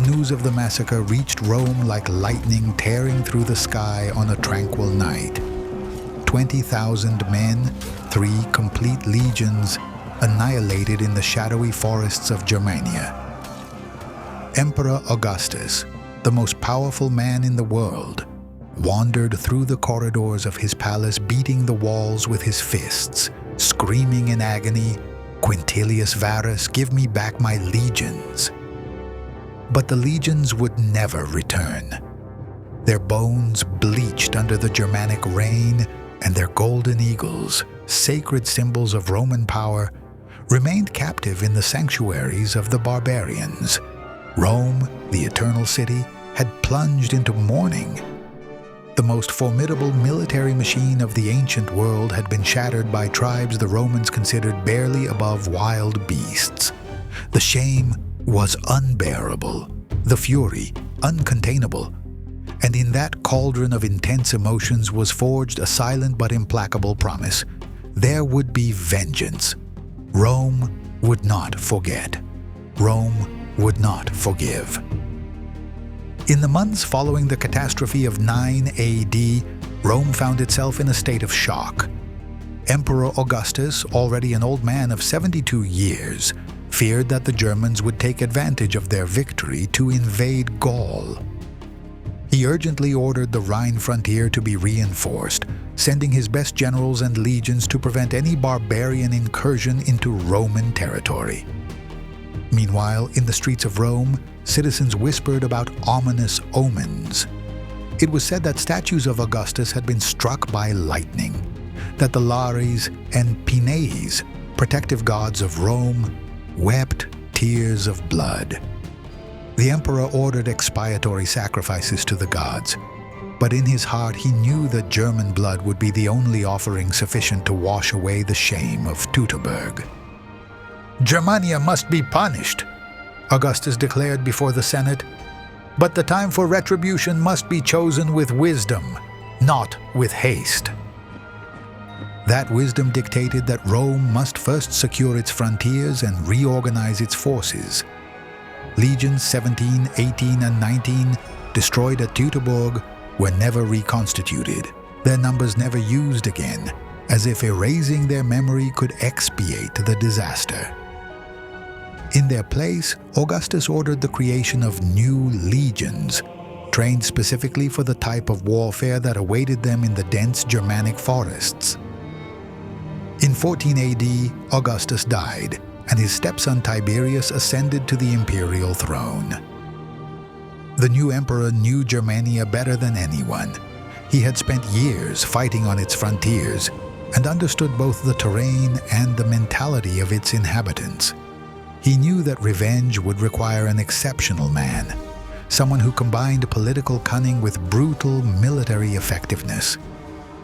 news of the massacre reached Rome like lightning tearing through the sky on a tranquil night. 20,000 men, 3 complete legions, annihilated in the shadowy forests of Germania. Emperor Augustus, the most powerful man in the world, wandered through the corridors of his palace, beating the walls with his fists, screaming in agony, "Quintilius Varus, give me back my legions." But the legions would never return. Their bones bleached under the Germanic rain, and their golden eagles, sacred symbols of Roman power, remained captive in the sanctuaries of the barbarians. Rome, the eternal city, had plunged into mourning. The most formidable military machine of the ancient world had been shattered by tribes the Romans considered barely above wild beasts. The shame was unbearable, the fury uncontainable, and in that cauldron of intense emotions was forged a silent but implacable promise. There would be vengeance. Rome would not forget. Rome would not forgive. In the months following the catastrophe of 9 AD, Rome found itself in a state of shock. Emperor Augustus, already an old man of 72 years, feared that the Germans would take advantage of their victory to invade Gaul. He urgently ordered the Rhine frontier to be reinforced, sending his best generals and legions to prevent any barbarian incursion into Roman territory. Meanwhile, in the streets of Rome, citizens whispered about ominous omens. It was said that statues of Augustus had been struck by lightning, that the Lares and Penaes, protective gods of Rome, wept tears of blood. The emperor ordered expiatory sacrifices to the gods, but in his heart he knew that German blood would be the only offering sufficient to wash away the shame of Teutoburg. "Germania must be punished," Augustus declared before the Senate, "but the time for retribution must be chosen with wisdom, not with haste." That wisdom dictated that Rome must first secure its frontiers and reorganize its forces. Legions 17, 18, and 19, destroyed at Teutoburg, were never reconstituted, their numbers never used again, as if erasing their memory could expiate the disaster. In their place, Augustus ordered the creation of new legions, trained specifically for the type of warfare that awaited them in the dense Germanic forests. In 14 AD, Augustus died, and his stepson Tiberius ascended to the imperial throne. The new emperor knew Germania better than anyone. He had spent years fighting on its frontiers and understood both the terrain and the mentality of its inhabitants. He knew that revenge would require an exceptional man, someone who combined political cunning with brutal military effectiveness.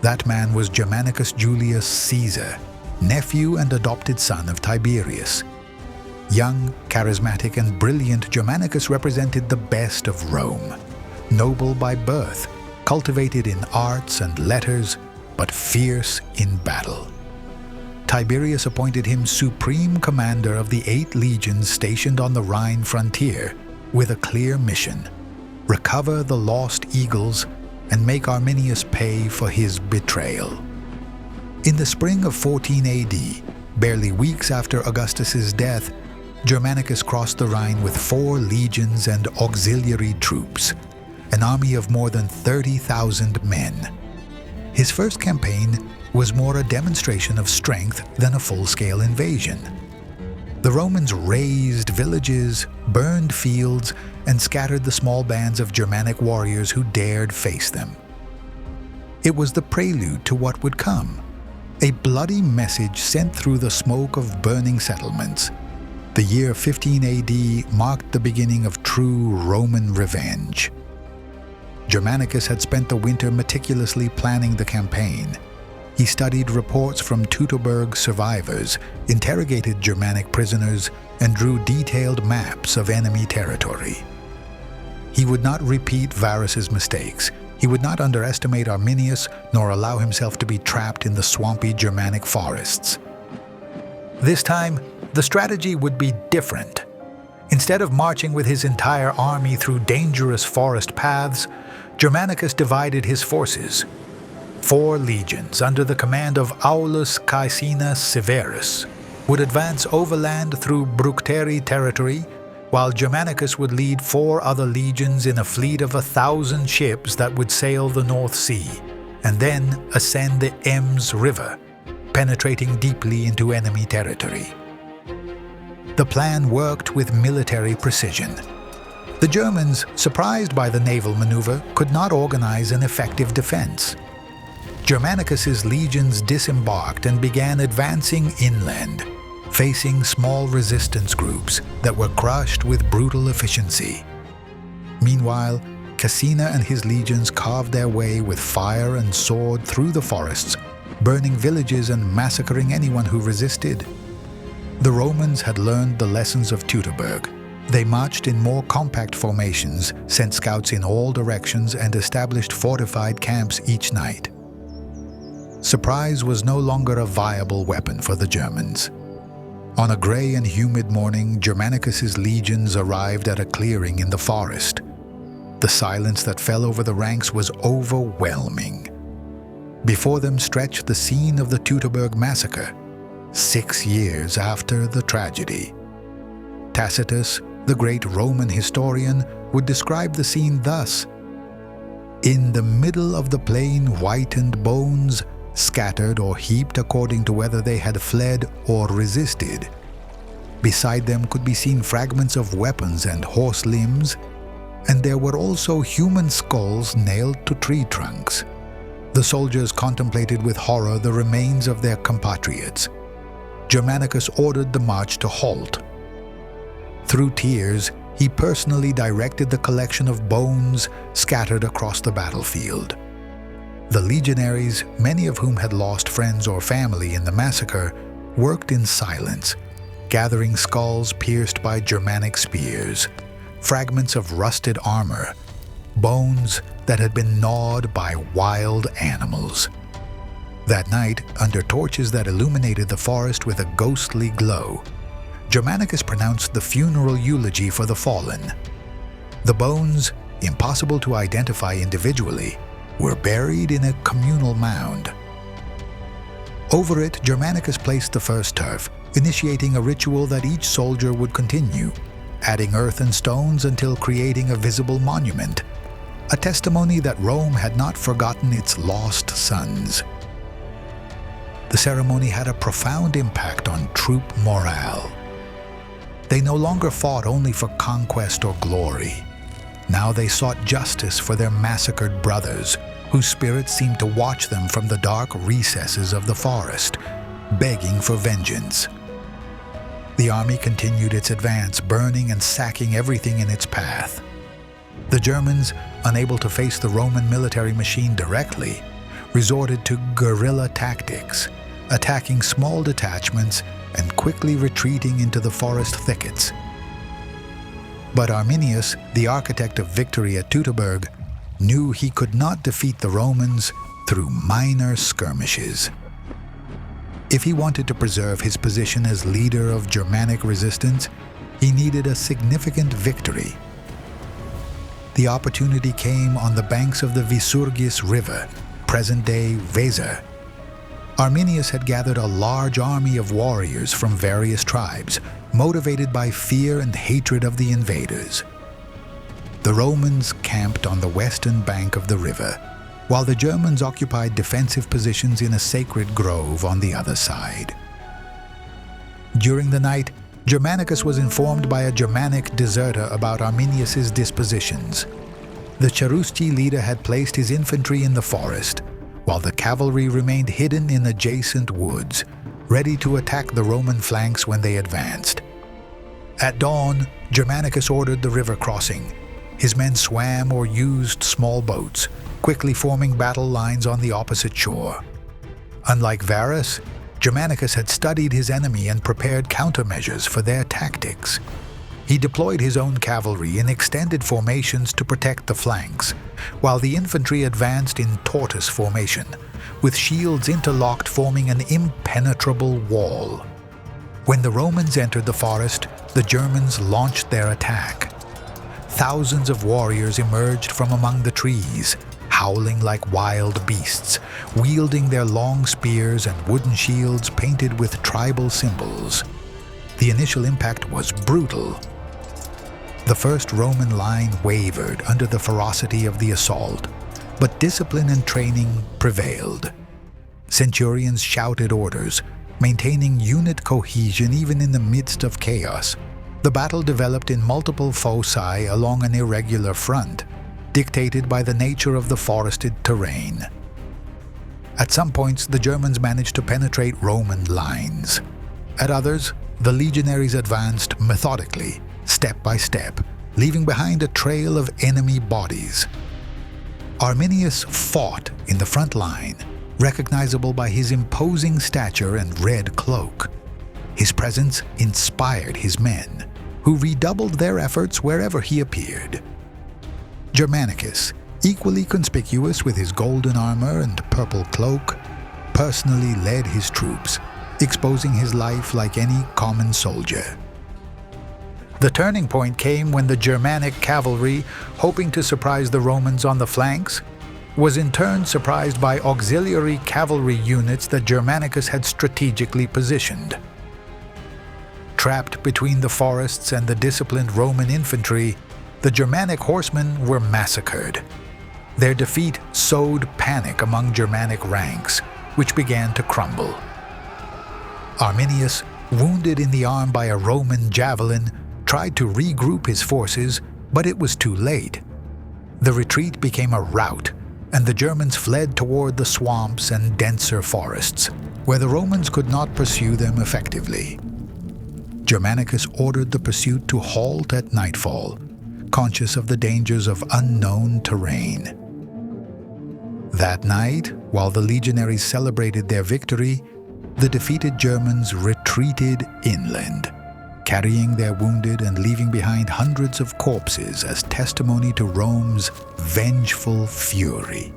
That man was Germanicus Julius Caesar, nephew and adopted son of Tiberius. Young, charismatic, and brilliant, Germanicus represented the best of Rome. Noble by birth, cultivated in arts and letters, but fierce in battle. Tiberius appointed him supreme commander of the 8 legions stationed on the Rhine frontier, with a clear mission: recover the lost eagles and make Arminius pay for his betrayal. In the spring of 14 AD, barely weeks after Augustus's death, Germanicus crossed the Rhine with 4 legions and auxiliary troops, an army of more than 30,000 men. His first campaign was more a demonstration of strength than a full-scale invasion. The Romans razed villages, burned fields, and scattered the small bands of Germanic warriors who dared face them. It was the prelude to what would come, a bloody message sent through the smoke of burning settlements. The year 15 AD marked the beginning of true Roman revenge. Germanicus had spent the winter meticulously planning the campaign. He studied reports from Teutoburg survivors, interrogated Germanic prisoners, and drew detailed maps of enemy territory. He would not repeat Varus's mistakes. He would not underestimate Arminius, nor allow himself to be trapped in the swampy Germanic forests. This time, the strategy would be different. Instead of marching with his entire army through dangerous forest paths, Germanicus divided his forces. 4 legions under the command of Aulus Caesenus Severus would advance overland through Bructeri territory, while Germanicus would lead 4 other legions in a fleet of 1,000 ships that would sail the North Sea and then ascend the Ems River, penetrating deeply into enemy territory. The plan worked with military precision. The Germans, surprised by the naval maneuver, could not organize an effective defense. Germanicus's legions disembarked and began advancing inland, facing small resistance groups that were crushed with brutal efficiency. Meanwhile, Caecina and his legions carved their way with fire and sword through the forests, burning villages and massacring anyone who resisted. The Romans had learned the lessons of Teutoburg. They marched in more compact formations, sent scouts in all directions, and established fortified camps each night. Surprise was no longer a viable weapon for the Germans. On a gray and humid morning, Germanicus's legions arrived at a clearing in the forest. The silence that fell over the ranks was overwhelming. Before them stretched the scene of the Teutoburg massacre, 6 years after the tragedy. Tacitus, the great Roman historian, would describe the scene thus: "In the middle of the plain whitened bones, scattered or heaped according to whether they had fled or resisted. Beside them could be seen fragments of weapons and horse limbs, and there were also human skulls nailed to tree trunks. The soldiers contemplated with horror the remains of their compatriots. Germanicus ordered the march to halt. Through tears, he personally directed the collection of bones scattered across the battlefield. The legionaries, many of whom had lost friends or family in the massacre, worked in silence, gathering skulls pierced by Germanic spears, fragments of rusted armor, bones that had been gnawed by wild animals. That night, under torches that illuminated the forest with a ghostly glow, Germanicus pronounced the funeral eulogy for the fallen. The bones, impossible to identify individually, were buried in a communal mound. Over it, Germanicus placed the first turf, initiating a ritual that each soldier would continue, adding earth and stones until creating a visible monument, a testimony that Rome had not forgotten its lost sons. The ceremony had a profound impact on troop morale. They no longer fought only for conquest or glory. Now they sought justice for their massacred brothers, whose spirits seemed to watch them from the dark recesses of the forest, begging for vengeance. The army continued its advance, burning and sacking everything in its path. The Germans, unable to face the Roman military machine directly, resorted to guerrilla tactics, attacking small detachments and quickly retreating into the forest thickets. But Arminius, the architect of victory at Teutoburg, knew he could not defeat the Romans through minor skirmishes. If he wanted to preserve his position as leader of Germanic resistance, he needed a significant victory. The opportunity came on the banks of the Visurgis River, present-day Weser. Arminius had gathered a large army of warriors from various tribes, motivated by fear and hatred of the invaders. The Romans camped on the western bank of the river, while the Germans occupied defensive positions in a sacred grove on the other side. During the night, Germanicus was informed by a Germanic deserter about Arminius's dispositions. The Cherusci leader had placed his infantry in the forest, while the cavalry remained hidden in adjacent woods, ready to attack the Roman flanks when they advanced. At dawn, Germanicus ordered the river crossing. His men swam or used small boats, quickly forming battle lines on the opposite shore. Unlike Varus, Germanicus had studied his enemy and prepared countermeasures for their tactics. He deployed his own cavalry in extended formations to protect the flanks, while the infantry advanced in tortoise formation, with shields interlocked forming an impenetrable wall. When the Romans entered the forest, the Germans launched their attack. Thousands of warriors emerged from among the trees, howling like wild beasts, wielding their long spears and wooden shields painted with tribal symbols. The initial impact was brutal. The first Roman line wavered under the ferocity of the assault, but discipline and training prevailed. Centurions shouted orders, maintaining unit cohesion even in the midst of chaos. The battle developed in multiple foci along an irregular front, dictated by the nature of the forested terrain. At some points, the Germans managed to penetrate Roman lines. At others, the legionaries advanced methodically, step by step, leaving behind a trail of enemy bodies. Arminius fought in the front line, recognizable by his imposing stature and red cloak. His presence inspired his men, who redoubled their efforts wherever he appeared. Germanicus, equally conspicuous with his golden armor and purple cloak, personally led his troops, exposing his life like any common soldier. The turning point came when the Germanic cavalry, hoping to surprise the Romans on the flanks, was in turn surprised by auxiliary cavalry units that Germanicus had strategically positioned. Trapped between the forests and the disciplined Roman infantry, the Germanic horsemen were massacred. Their defeat sowed panic among Germanic ranks, which began to crumble. Arminius, wounded in the arm by a Roman javelin, tried to regroup his forces, but it was too late. The retreat became a rout, and the Germans fled toward the swamps and denser forests, where the Romans could not pursue them effectively. Germanicus ordered the pursuit to halt at nightfall, conscious of the dangers of unknown terrain. That night, while the legionaries celebrated their victory, the defeated Germans retreated inland, carrying their wounded and leaving behind hundreds of corpses as testimony to Rome's vengeful fury.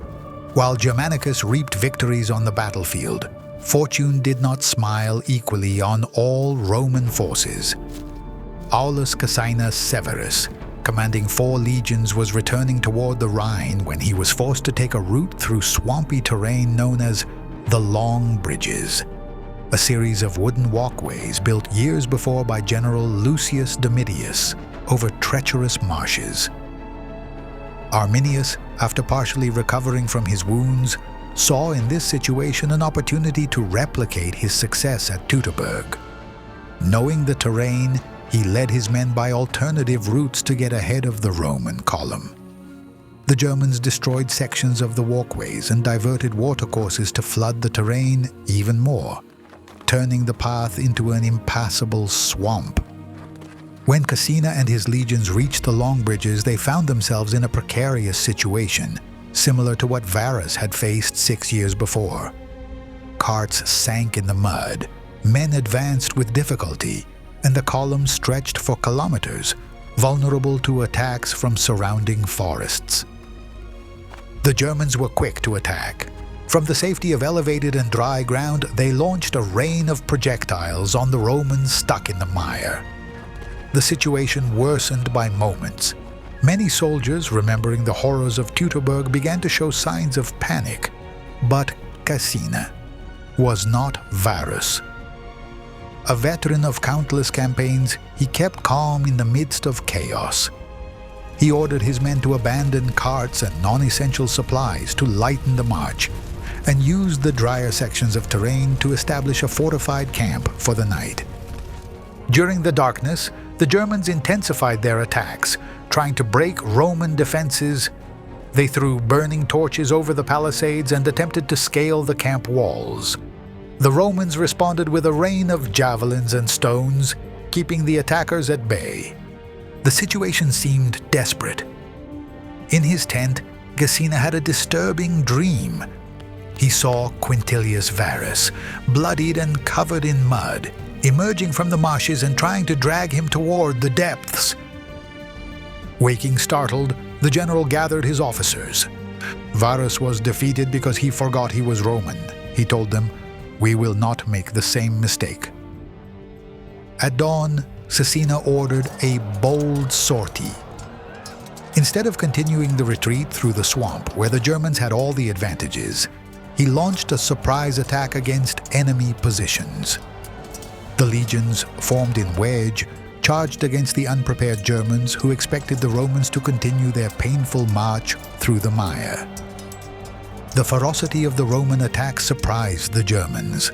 While Germanicus reaped victories on the battlefield, fortune did not smile equally on all Roman forces. Aulus Caecina Severus, commanding 4 legions, was returning toward the Rhine when he was forced to take a route through swampy terrain known as the Long Bridges, a series of wooden walkways built years before by General Lucius Domitius over treacherous marshes. Arminius, after partially recovering from his wounds, saw in this situation an opportunity to replicate his success at Teutoburg. Knowing the terrain, he led his men by alternative routes to get ahead of the Roman column. The Germans destroyed sections of the walkways and diverted watercourses to flood the terrain even more, turning the path into an impassable swamp. When Caecina and his legions reached the Long Bridges, they found themselves in a precarious situation, similar to what Varus had faced 6 years before. Carts sank in the mud, men advanced with difficulty, and the column stretched for kilometers, vulnerable to attacks from surrounding forests. The Germans were quick to attack. From the safety of elevated and dry ground, they launched a rain of projectiles on the Romans stuck in the mire. The situation worsened by moments. Many soldiers, remembering the horrors of Teutoburg, began to show signs of panic. But Caecina was not Varus. A veteran of countless campaigns, he kept calm in the midst of chaos. He ordered his men to abandon carts and non-essential supplies to lighten the march, and used the drier sections of terrain to establish a fortified camp for the night. During the darkness, the Germans intensified their attacks, trying to break Roman defenses. They threw burning torches over the palisades and attempted to scale the camp walls. The Romans responded with a rain of javelins and stones, keeping the attackers at bay. The situation seemed desperate. In his tent, Caecina had a disturbing dream. He saw Quintilius Varus, bloodied and covered in mud, emerging from the marshes and trying to drag him toward the depths. Waking startled, the general gathered his officers. Varus was defeated because he forgot he was Roman. He told them, "We will not make the same mistake." At dawn, Caecina ordered a bold sortie. Instead of continuing the retreat through the swamp, where the Germans had all the advantages, he launched a surprise attack against enemy positions. The legions, formed in wedge, charged against the unprepared Germans who expected the Romans to continue their painful march through the mire. The ferocity of the Roman attack surprised the Germans.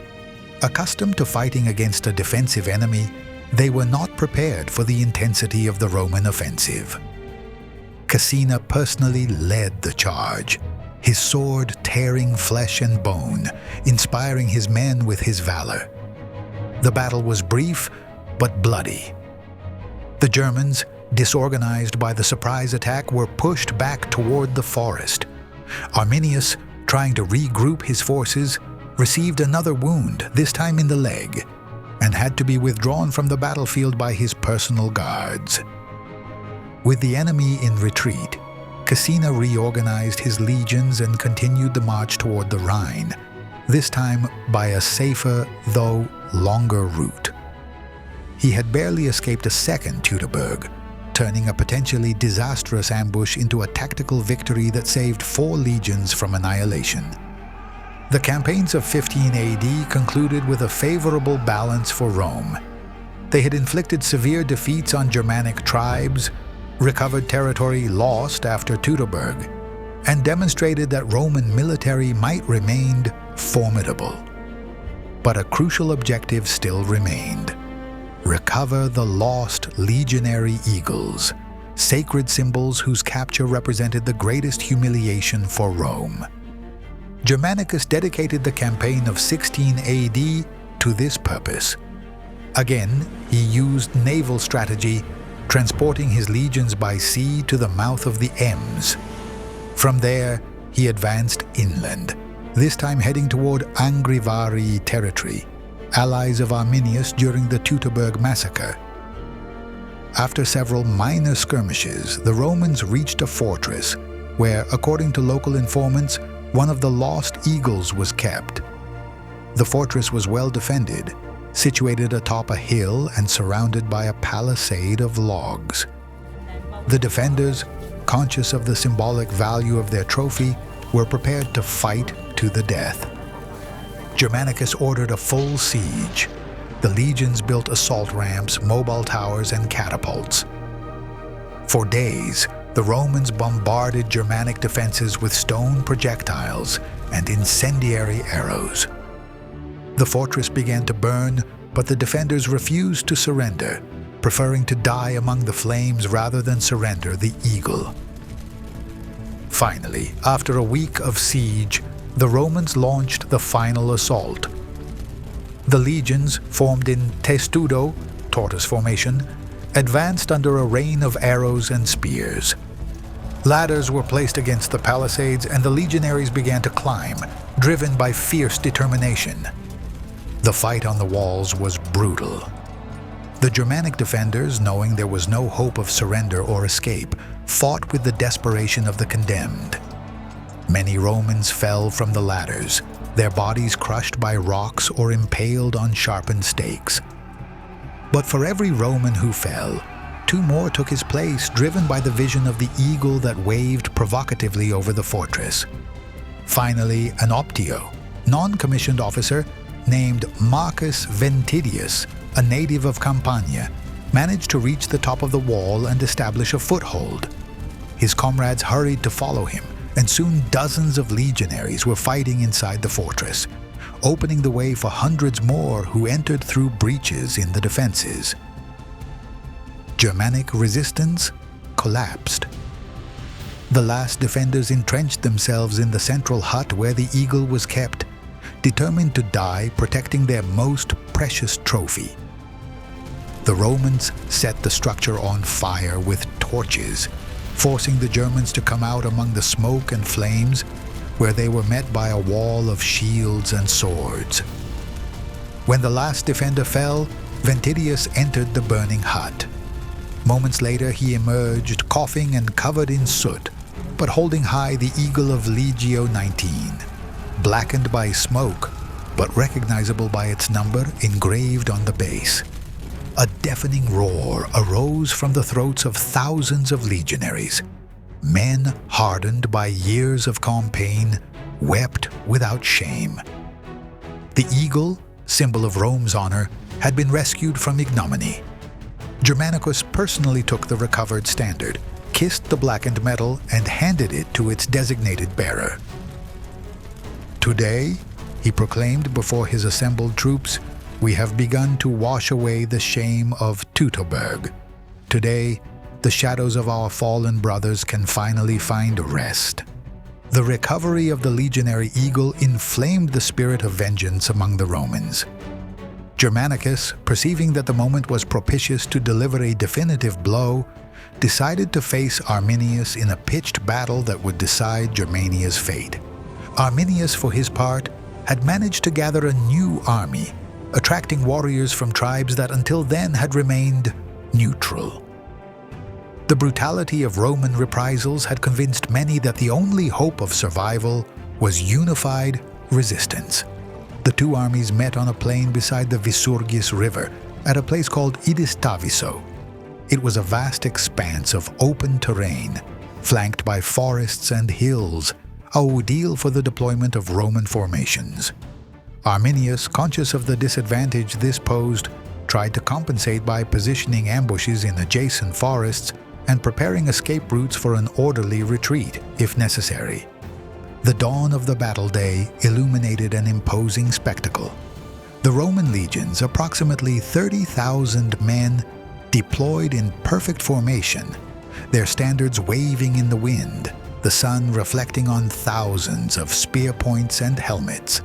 Accustomed to fighting against a defensive enemy, they were not prepared for the intensity of the Roman offensive. Caecina personally led the charge, his sword tearing flesh and bone, inspiring his men with his valor. The battle was brief but bloody. The Germans, disorganized by the surprise attack, were pushed back toward the forest. Arminius, trying to regroup his forces, received another wound, this time in the leg, and had to be withdrawn from the battlefield by his personal guards. With the enemy in retreat, Caecina reorganized his legions and continued the march toward the Rhine, this time by a safer, though longer route. He had barely escaped a second Teutoburg, turning a potentially disastrous ambush into a tactical victory that saved 4 legions from annihilation. The campaigns of 15 AD concluded with a favorable balance for Rome. They had inflicted severe defeats on Germanic tribes, recovered territory lost after Teutoburg, and demonstrated that Roman military might remain formidable. But a crucial objective still remained: recover the lost legionary eagles, sacred symbols whose capture represented the greatest humiliation for Rome. Germanicus dedicated the campaign of 16 AD to this purpose. Again, he used naval strategy, transporting his legions by sea to the mouth of the Ems. From there, he advanced inland, this time heading toward Angrivari territory, allies of Arminius during the Teutoburg massacre. After several minor skirmishes, the Romans reached a fortress where, according to local informants, one of the lost eagles was kept. The fortress was well defended, situated atop a hill and surrounded by a palisade of logs. The defenders, conscious of the symbolic value of their trophy, were prepared to fight to the death. Germanicus ordered a full siege. The legions built assault ramps, mobile towers, and catapults. For days, the Romans bombarded Germanic defenses with stone projectiles and incendiary arrows. The fortress began to burn, but the defenders refused to surrender, preferring to die among the flames rather than surrender the eagle. Finally, after a week of siege, the Romans launched the final assault. The legions, formed in testudo, tortoise formation, advanced under a rain of arrows and spears. Ladders were placed against the palisades, and the legionaries began to climb, driven by fierce determination. The fight on the walls was brutal. The Germanic defenders, knowing there was no hope of surrender or escape, fought with the desperation of the condemned. Many Romans fell from the ladders, their bodies crushed by rocks or impaled on sharpened stakes. But for every Roman who fell, 2 more took his place, driven by the vision of the eagle that waved provocatively over the fortress. Finally, an optio, non-commissioned officer named Marcus Ventidius, a native of Campania, managed to reach the top of the wall and establish a foothold. His comrades hurried to follow him, and soon dozens of legionaries were fighting inside the fortress, opening the way for hundreds more who entered through breaches in the defenses. Germanic resistance collapsed. The last defenders entrenched themselves in the central hut where the eagle was kept, determined to die protecting their most precious trophy. The Romans set the structure on fire with torches, forcing the Germans to come out among the smoke and flames, where they were met by a wall of shields and swords. When the last defender fell, Ventidius entered the burning hut. Moments later, he emerged, coughing and covered in soot, but holding high the eagle of Legio 19, blackened by smoke, but recognizable by its number engraved on the base. a deafening roar arose from the throats of thousands of legionaries. Men hardened by years of campaign wept without shame. The eagle, symbol of Rome's honor, had been rescued from ignominy. Germanicus personally took the recovered standard, kissed the blackened metal, and handed it to its designated bearer. "Today," he proclaimed before his assembled troops, "we have begun to wash away the shame of Teutoburg. Today, the shadows of our fallen brothers can finally find rest." The recovery of the legionary eagle inflamed the spirit of vengeance among the Romans. Germanicus, perceiving that the moment was propitious to deliver a definitive blow, decided to face Arminius in a pitched battle that would decide Germania's fate. Arminius, for his part, had managed to gather a new army, attracting warriors from tribes that until then had remained neutral. The brutality of Roman reprisals had convinced many that the only hope of survival was unified resistance. The two armies met on a plain beside the Visurgis River at a place called Idistaviso. It was a vast expanse of open terrain, flanked by forests and hills, ideal for the deployment of Roman formations. Arminius, conscious of the disadvantage this posed, tried to compensate by positioning ambushes in adjacent forests and preparing escape routes for an orderly retreat, if necessary. The dawn of the battle day illuminated an imposing spectacle. The Roman legions, approximately 30,000 men, deployed in perfect formation, their standards waving in the wind, the sun reflecting on thousands of spear points and helmets.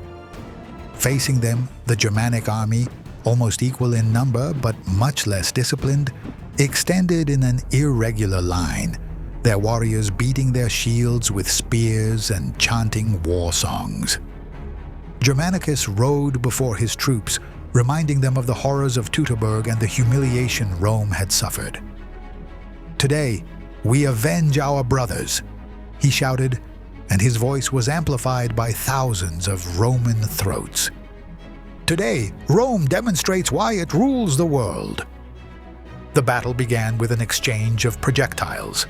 Facing them, the Germanic army, almost equal in number but much less disciplined, extended in an irregular line, their warriors beating their shields with spears and chanting war songs. Germanicus rode before his troops, reminding them of the horrors of Teutoburg and the humiliation Rome had suffered. "Today, we avenge our brothers," he shouted, and his voice was amplified by thousands of Roman throats. "Today, Rome demonstrates why it rules the world." The battle began with an exchange of projectiles.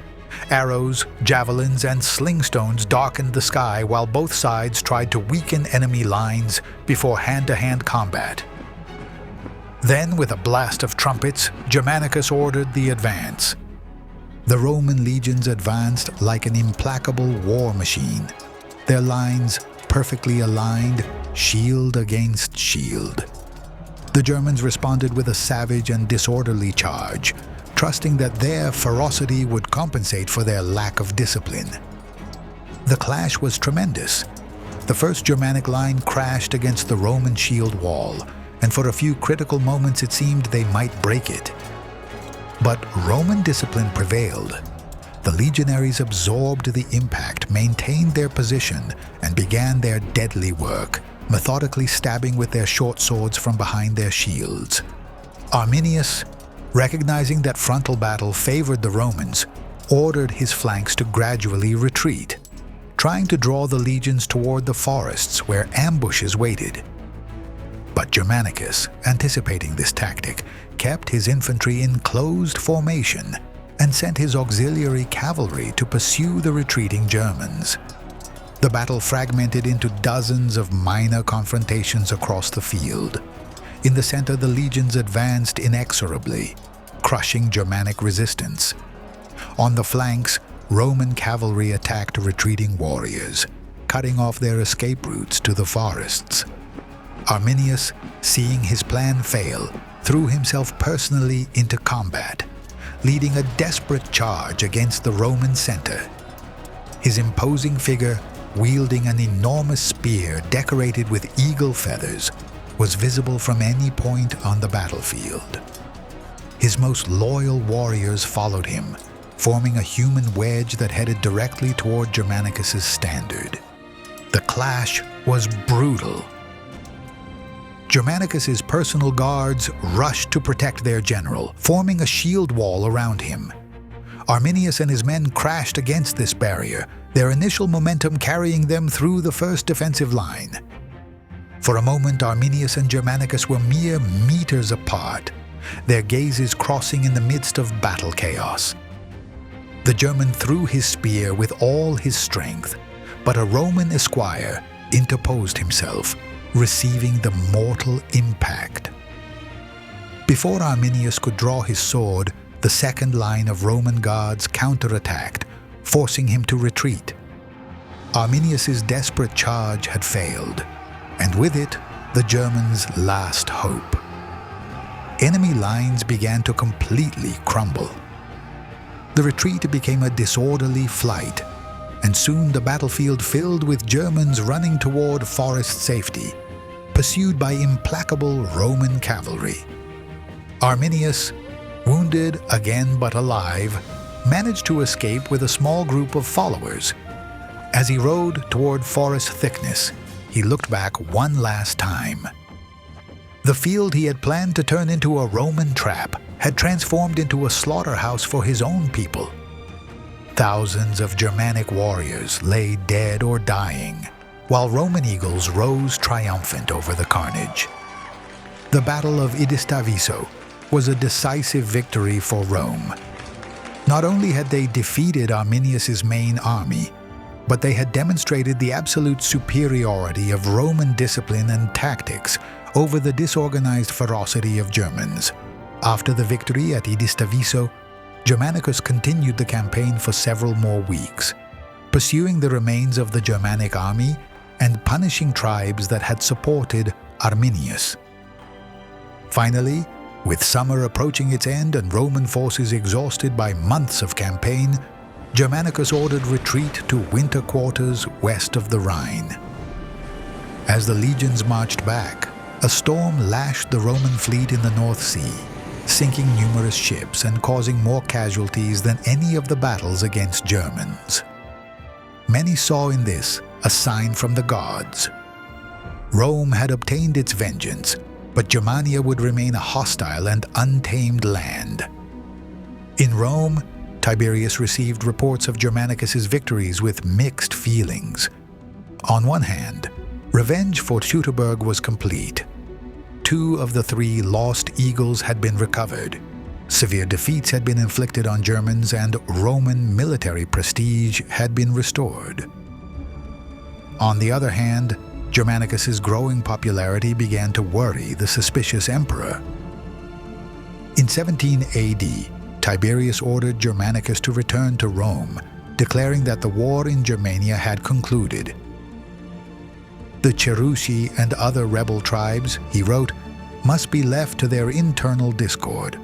Arrows, javelins, and slingstones darkened the sky while both sides tried to weaken enemy lines before hand-to-hand combat. Then, with a blast of trumpets, Germanicus ordered the advance. The Roman legions advanced like an implacable war machine, their lines perfectly aligned, shield against shield. The Germans responded with a savage and disorderly charge, trusting that their ferocity would compensate for their lack of discipline. The clash was tremendous. The first Germanic line crashed against the Roman shield wall, and for a few critical moments it seemed they might break it. But Roman discipline prevailed. The legionaries absorbed the impact, maintained their position, and began their deadly work, methodically stabbing with their short swords from behind their shields. Arminius, recognizing that frontal battle favored the Romans, ordered his flanks to gradually retreat, trying to draw the legions toward the forests where ambushes waited. But Germanicus, anticipating this tactic, kept his infantry in closed formation and sent his auxiliary cavalry to pursue the retreating Germans. The battle fragmented into dozens of minor confrontations across the field. In the center, the legions advanced inexorably, crushing Germanic resistance. On the flanks, Roman cavalry attacked retreating warriors, cutting off their escape routes to the forests. Arminius, seeing his plan fail, threw himself personally into combat, leading a desperate charge against the Roman center. His imposing figure, wielding an enormous spear decorated with eagle feathers, was visible from any point on the battlefield. His most loyal warriors followed him, forming a human wedge that headed directly toward Germanicus's standard. The clash was brutal. Germanicus's personal guards rushed to protect their general, forming a shield wall around him. Arminius and his men crashed against this barrier, their initial momentum carrying them through the first defensive line. For a moment, Arminius and Germanicus were mere meters apart, their gazes crossing in the midst of battle chaos. The German threw his spear with all his strength, but a Roman esquire interposed himself, receiving the mortal impact. Before Arminius could draw his sword, the second line of Roman guards counterattacked, forcing him to retreat. Arminius's desperate charge had failed, and with it, the Germans' last hope. Enemy lines began to completely crumble. The retreat became a disorderly flight, and soon the battlefield filled with Germans running toward forest safety, pursued by implacable Roman cavalry. Arminius, wounded again but alive, managed to escape with a small group of followers. As he rode toward forest thickness, he looked back one last time. The field he had planned to turn into a Roman trap had transformed into a slaughterhouse for his own people. Thousands of Germanic warriors lay dead or dying, while Roman eagles rose triumphant over the carnage. The Battle of Idistaviso was a decisive victory for Rome. Not only had they defeated Arminius's main army, but they had demonstrated the absolute superiority of Roman discipline and tactics over the disorganized ferocity of Germans. After the victory at Idistaviso, Germanicus continued the campaign for several more weeks, pursuing the remains of the Germanic army and punishing tribes that had supported Arminius. Finally, with summer approaching its end and Roman forces exhausted by months of campaign, Germanicus ordered retreat to winter quarters west of the Rhine. As the legions marched back, a storm lashed the Roman fleet in the North Sea, sinking numerous ships and causing more casualties than any of the battles against Germans. Many saw in this a sign from the gods. Rome had obtained its vengeance, but Germania would remain a hostile and untamed land. In Rome, Tiberius received reports of Germanicus's victories with mixed feelings. On one hand, revenge for Teutoburg was complete. 2 of the 3 lost eagles had been recovered. Severe defeats had been inflicted on Germans, and Roman military prestige had been restored. On the other hand, Germanicus's growing popularity began to worry the suspicious emperor. In 17 AD, Tiberius ordered Germanicus to return to Rome, declaring that the war in Germania had concluded. The Cherusci and other rebel tribes, he wrote, must be left to their internal discord.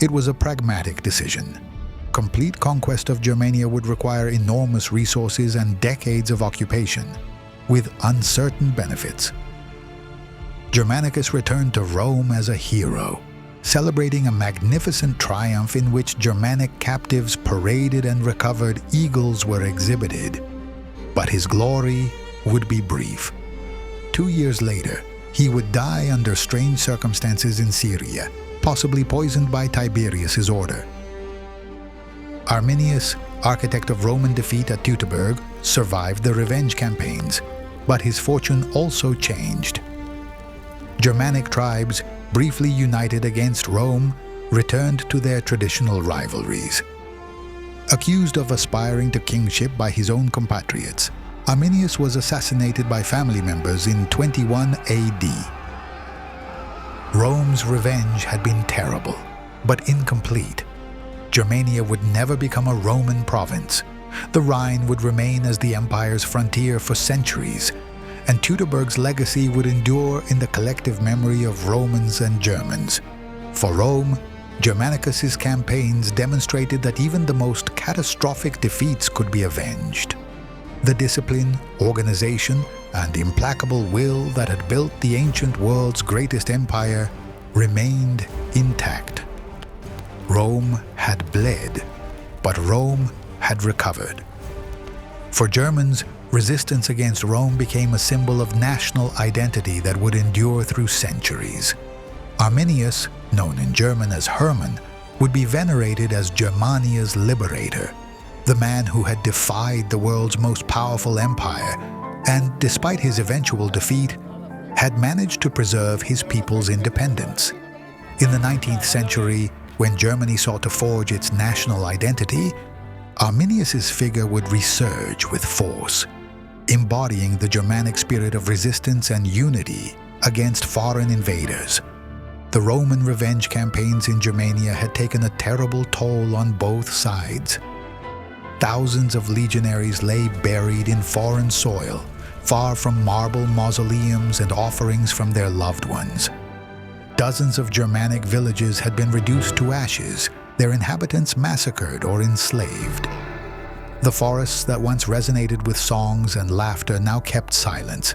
It was a pragmatic decision. Complete conquest of Germania would require enormous resources and decades of occupation, with uncertain benefits. Germanicus returned to Rome as a hero, celebrating a magnificent triumph in which Germanic captives paraded and recovered eagles were exhibited. But his glory would be brief. 2 years later, he would die under strange circumstances in Syria, possibly poisoned by Tiberius's order. Arminius, architect of Roman defeat at Teutoburg, survived the revenge campaigns, but his fortune also changed. Germanic tribes, briefly united against Rome, returned to their traditional rivalries. Accused of aspiring to kingship by his own compatriots, Arminius was assassinated by family members in 21 AD. Rome's revenge had been terrible, but incomplete. Germania would never become a Roman province. The Rhine would remain as the empire's frontier for centuries, and Teutoburg's legacy would endure in the collective memory of Romans and Germans. For Rome, Germanicus's campaigns demonstrated that even the most catastrophic defeats could be avenged. The discipline, organization, and implacable will that had built the ancient world's greatest empire remained intact. Rome had bled, but Rome had recovered. For Germans, resistance against Rome became a symbol of national identity that would endure through centuries. Arminius, known in German as Hermann, would be venerated as Germania's liberator, the man who had defied the world's most powerful empire and, despite his eventual defeat, had managed to preserve his people's independence. In the 19th century, when Germany sought to forge its national identity, Arminius's figure would resurge with force, embodying the Germanic spirit of resistance and unity against foreign invaders. The Roman revenge campaigns in Germania had taken a terrible toll on both sides. Thousands of legionaries lay buried in foreign soil, far from marble mausoleums and offerings from their loved ones. Dozens of Germanic villages had been reduced to ashes, their inhabitants massacred or enslaved. The forests that once resonated with songs and laughter now kept silence,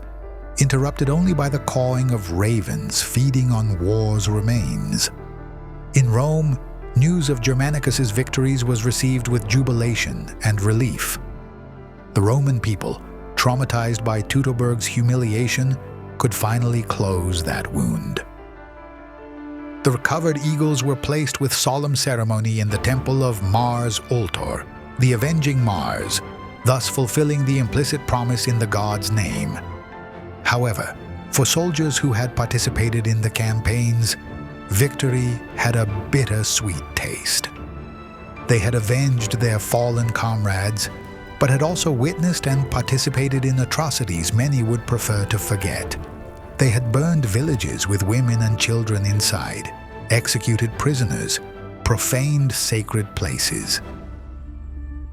interrupted only by the cawing of ravens feeding on war's remains. In Rome, news of Germanicus's victories was received with jubilation and relief. The Roman people, traumatized by Teutoburg's humiliation, could finally close that wound. The recovered eagles were placed with solemn ceremony in the temple of Mars Ultor, the avenging Mars, thus fulfilling the implicit promise in the god's name. However, for soldiers who had participated in the campaigns, victory had a bitter-sweet taste. They had avenged their fallen comrades, but had also witnessed and participated in atrocities many would prefer to forget. They had burned villages with women and children inside, executed prisoners, profaned sacred places.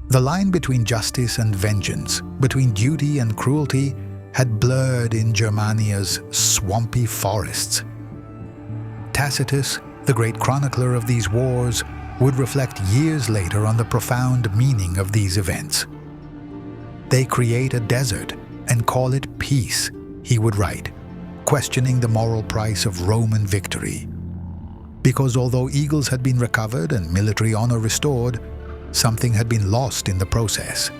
The line between justice and vengeance, between duty and cruelty, had blurred in Germania's swampy forests. Tacitus, the great chronicler of these wars, would reflect years later on the profound meaning of these events. "They create a desert and call it peace," he would write, questioning the moral price of Roman victory. Because although eagles had been recovered and military honor restored, something had been lost in the process.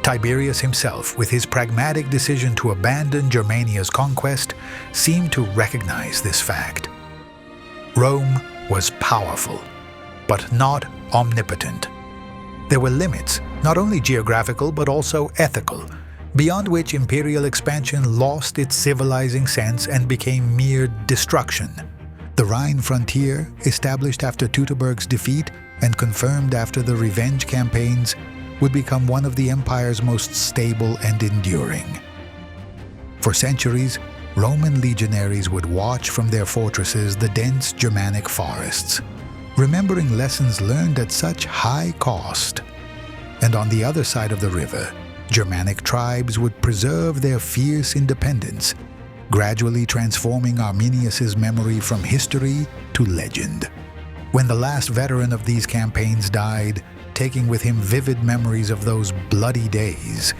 Tiberius himself, with his pragmatic decision to abandon Germania's conquest, seemed to recognize this fact. Rome was powerful, but not omnipotent. There were limits, not only geographical but also ethical, beyond which imperial expansion lost its civilizing sense and became mere destruction. The Rhine frontier, established after Teutoburg's defeat and confirmed after the revenge campaigns, would become one of the empire's most stable and enduring. For centuries, Roman legionaries would watch from their fortresses the dense Germanic forests, remembering lessons learned at such high cost. And on the other side of the river, Germanic tribes would preserve their fierce independence, gradually transforming Arminius's memory from history to legend. When the last veteran of these campaigns died, taking with him vivid memories of those bloody days,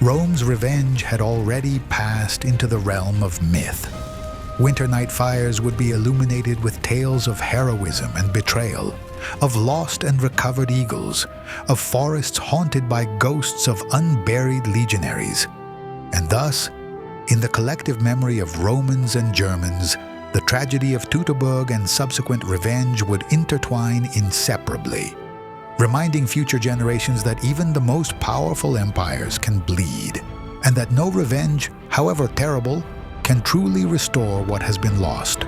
Rome's revenge had already passed into the realm of myth. Winter night fires would be illuminated with tales of heroism and betrayal, of lost and recovered eagles, of forests haunted by ghosts of unburied legionaries. And thus, in the collective memory of Romans and Germans, the tragedy of Teutoburg and subsequent revenge would intertwine inseparably, reminding future generations that even the most powerful empires can bleed, and that no revenge, however terrible, can truly restore what has been lost.